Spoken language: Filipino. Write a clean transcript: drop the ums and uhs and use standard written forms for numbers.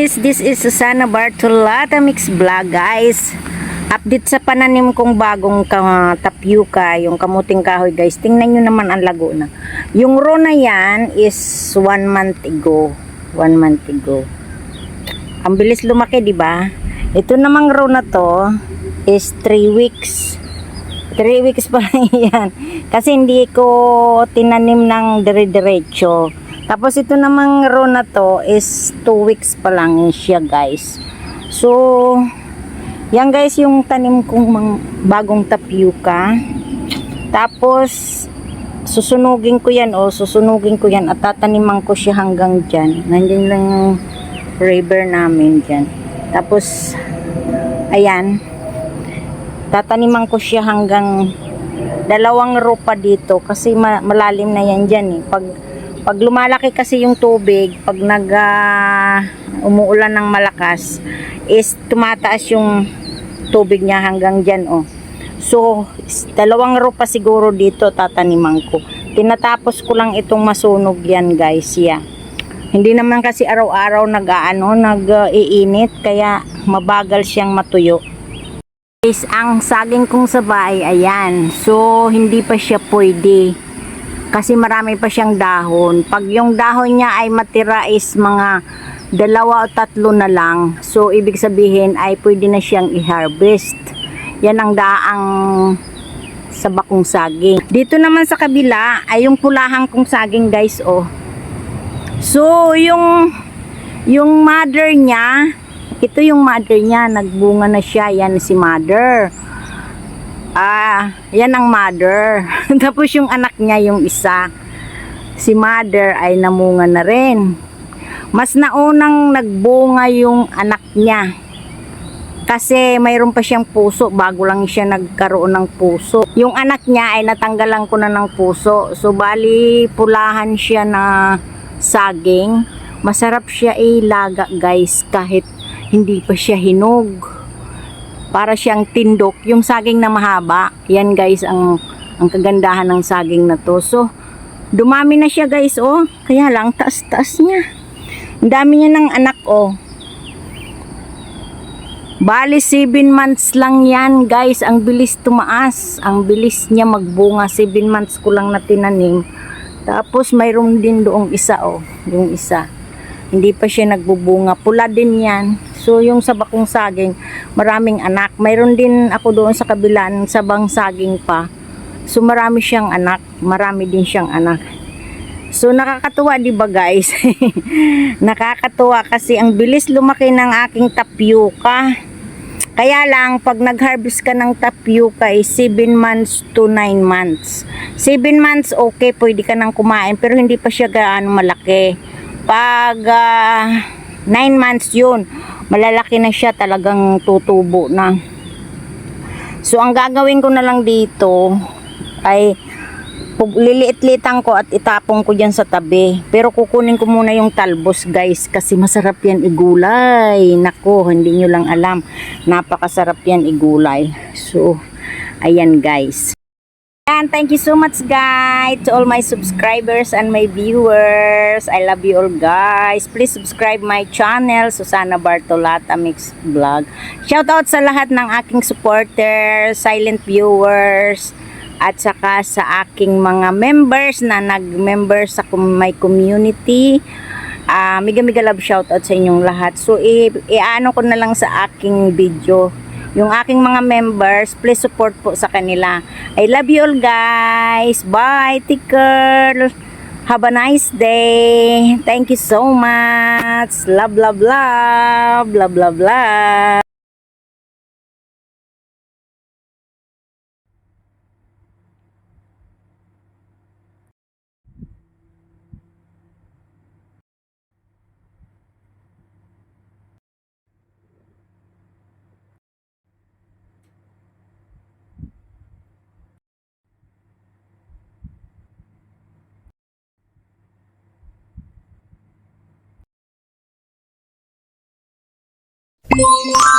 guys, this is Susana Bartolata Mix Vlog guys. Update sa pananim kong bagong tapioca, yung kamuting kahoy guys. Tingnan nyo naman ang lago na. Yung row na yan is 1 month ago. 1 month ago. Ang bilis lumaki, di ba? Ito namang row na to is 3 weeks. 3 weeks pa lang yan. Kasi hindi ko tinanim ng dire-diretso. Tapos ito namang row na to is 2 weeks pa lang siya guys. So, yan guys yung tanim kong bagong tapioca. Tapos, susunugin ko yan at tataniman ko siya hanggang dyan. Nandiyan lang yung river namin dyan. Tapos, ayan. Tataniman ko siya hanggang 2 row pa dito kasi malalim na yan dyan eh. Pag lumalaki kasi yung tubig, pag umuulan ng malakas, is tumataas yung tubig niya hanggang dyan, oh. So, 2 row pa siguro dito tataniman ko. Tinatapos ko lang itong masunog yan, guys, yeah. Hindi naman kasi araw-araw nag-iinit, kaya mabagal siyang matuyo. Guys, ang saging kong sabay, ayan. So, hindi pa siya pwede. Kasi marami pa siyang dahon. Pag yung dahon niya ay matira is mga 2 o 3 na lang. So, ibig sabihin ay pwede na siyang i-harvest. Yan ang daang sa bakong saging. Dito naman sa kabila ay yung pulahang kong saging guys, oh. So, yung mother niya, ito yung mother niya, nagbunga na siya. Yan si mother. Yan ang mother. Tapos yung anak niya, yung isa, si mother ay namunga na rin. Mas naunang nagbunga yung anak niya. Kasi mayroon pa siyang puso bago lang siya nagkaroon ng puso. Yung anak niya ay natanggalan ko na ng puso. So bali pulahan siya na saging. Masarap siya ilaga guys kahit hindi pa siya hinog. Para siyang tindok, yung saging na mahaba. Yan guys ang kagandahan ng saging na to. So, dumami na siya guys, oh. Kaya lang, taas-taas niya. Ang dami niya ng anak, oh. Bali, 7 months lang yan guys. Ang bilis tumaas. Ang bilis niya magbunga. 7 months ko lang na tinanim. Tapos, mayroon din doong isa, oh. Yung isa. Hindi pa siya nagbubunga. Pula din yan. So, yung sa bakong saging, maraming anak. Mayroon din ako doon sa kabilaan, sabang saging pa. So, marami siyang anak. Marami din siyang anak. So, nakakatuwa, di ba guys? Nakakatuwa kasi ang bilis lumaki ng aking tapioca. Kaya lang, pag nag-harvest ka ng tapioca, 7 months to 9 months. 7 months, okay, pwede ka nang kumain. Pero hindi pa siya gaano malaki. Pag 9 months yun, malalaki na siya, talagang tutubo na. So, ang gagawin ko na lang dito ay liliit-litan ko at itapong ko dyan sa tabi. Pero kukunin ko muna yung talbos guys kasi masarap yan igulay. Nako, hindi nyo lang alam. Napakasarap yan igulay. So, ayan guys. And thank you so much guys to all my subscribers and my viewers. I love you all guys. Please subscribe my channel, Susana Bartolata Mix Vlog. Shout out sa lahat ng aking supporters, silent viewers, at saka sa aking mga members na nag-member sa my community. Mega love shout out sa inyong lahat. So i-ano ko na lang sa aking video. Yung aking mga members, please support po sa kanila. I love you all guys. Bye, take care. Have a nice day. Thank you so much. Love, love, love. Love, love, love. Yeah.